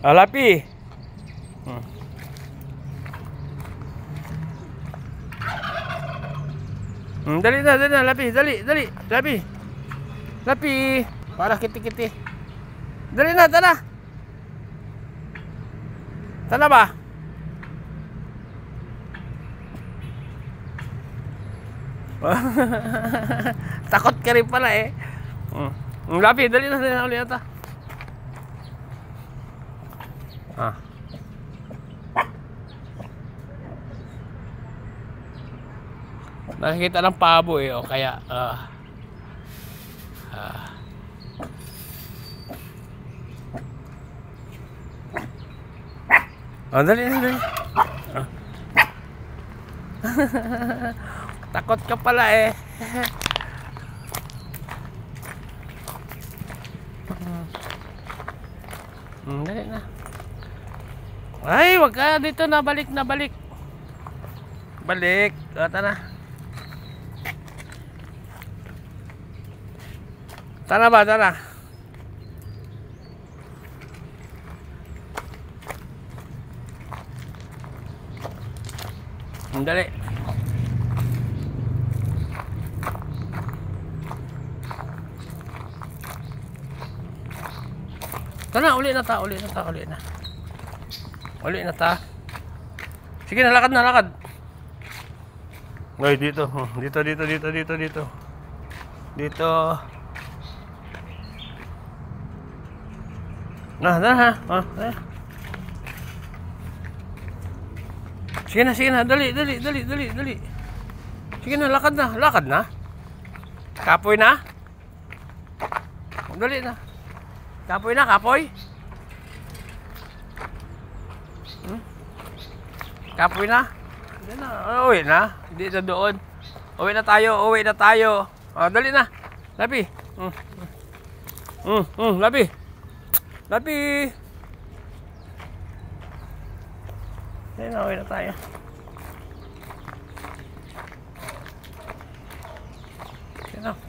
Ah, Lapi. Dali na, Lapi, dali, Lapi. Lapi, para kiti-kiti. Dali na, tara. Tara ba? Takot ka rin pala eh. Lapi, dali na ulit ata. Nakikita ng pabo eh, o kaya dali. Takot ka pala eh. Dali na. Ay, wag ka dito na, balik. Balik, tara. Tara ba, tara. Dali. Tara, uli na ta. Sige, lakad. Ay, dito. Dito. Nah, ha. Sige na, dali. Sige na, lakad na. Kapoy na. Dali na. Kapoy. Kapoy na. Uwi na. Hindi na doon. Uwi na tayo. Dali na. Lapi. Lapi. Dali na, uwi na tayo.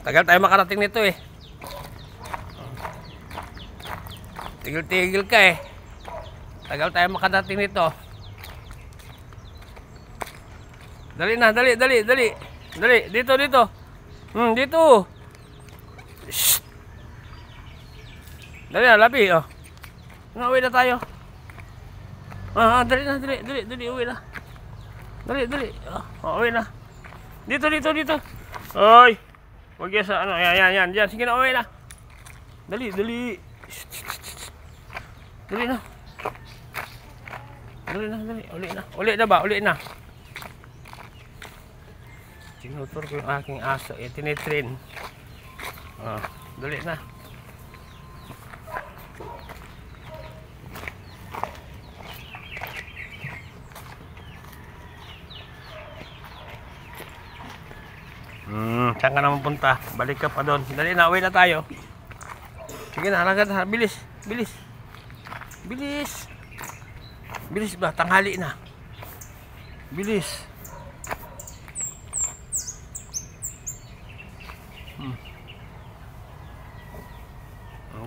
Tagal tayo makarating nito eh. Tigil ka eh. Tagal tayo makarating nito. Dali na, dali. Dito. Dito. Shhh. Dali na, Lapi, oh. Uwi na tayo. Dali, uwi na. Dali. Uwi na. Dito. Oy. Huwag yan sa ano, yan. Sige na, uwi na. Dali. Dali na. Uli na. Tinutur ko yung aking aso, tinitrain. Dali na. Saan ka naman punta? Balik ka pa doon. Dali na, uwi na tayo. Sige na, alagad na. Bilis. Bilis ba? Tanghali na. Bilis.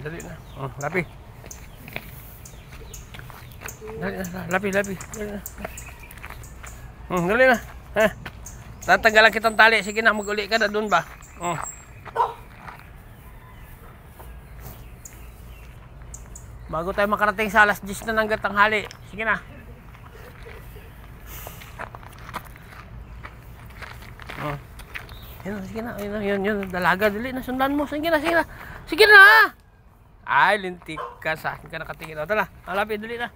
Dali na. Lapi. Dali na. Dali na. Tatanggalan kitang tali. Sige na, mag-uli ka na doon ba? Bago tayo makarating sa alas 10 na ng tanghali. Sige na. Sige na. Yun. Dalaga. Dali na. Sundan mo. Sige na. Ay, lintik ka. Sa akin ka nakatingin. Tala. Lapi. Dali na.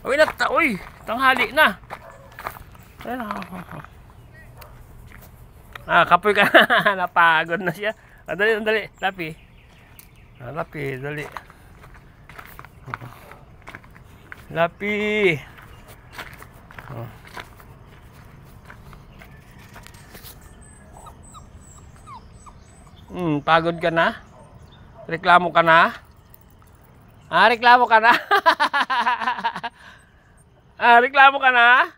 Uy, tanghali na. Kapoy ka. Napagod na siya. Dali. Lapi. Dali. Lapi. Pagod ka na? Reklamo ka na? Reklamo ka na? Reklamo ka na?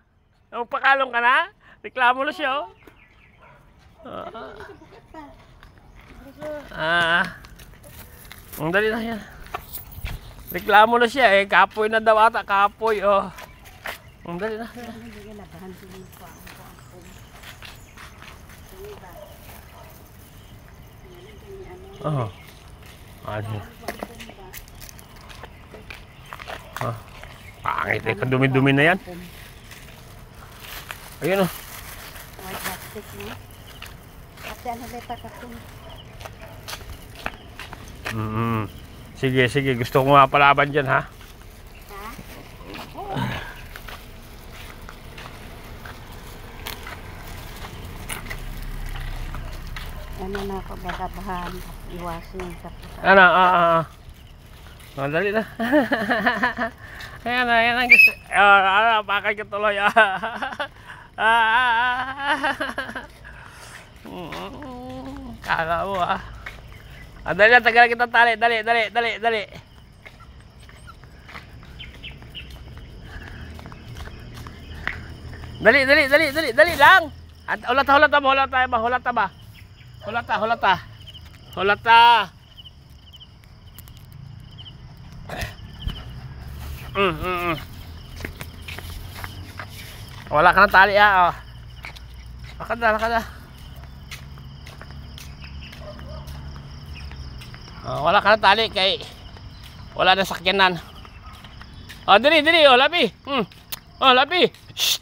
Pakalong ka na? Reklamo na siya, oh. Dali na yan. Reklamo na siya eh. Kapoy na daw ata. Kapoy oh. Dali na. Oh. Ano? Ah. Pangit eh. Kadumi-dumi na yan. Ayun oh. Sige, sige. Gusto ko nga palaban dyan, ha? Ano na ako bagabahan. Iwasin yung tapos. Ano? Dali na. Ayan na, ayan ang gusto. Pakay ka tuloy. Kaka mo dali na, tagal kita tali. Dali. Dali lang. At hulata ba? Hulata. Wala ka na tali oh. Lakad na. Wala ka na tali kay wala na sakyanan. Dali oh, lapi. Lapi. Shh.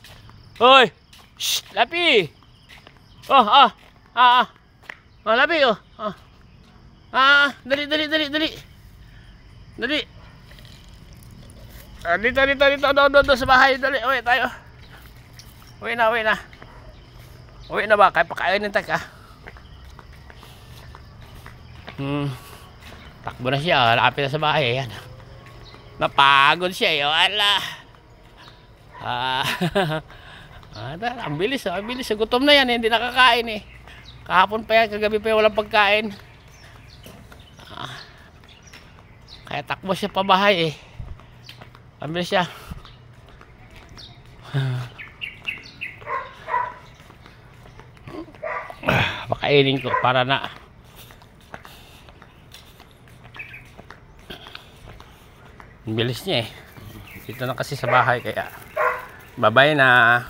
Hoy. Shh, lapi. Lapi oh. Dali. Dito do sa bahay. Dali, uwi tayo. Uwi na. Uwi na ba? Kaya pakainin tayo ka. Takbo na siya. Lapit na sa bahay. Ayan. Napagod siya. Wala. Ang bilis. Gutom na yan. Hindi nakakain eh. Kahapon pa yan. Kagabi pa yan. Walang pagkain. Kaya takbo siya pa bahay eh. Ang bilis siya. Pakainin ko para na ang bilis niya eh. Dito na kasi sa bahay kaya bye-bye na.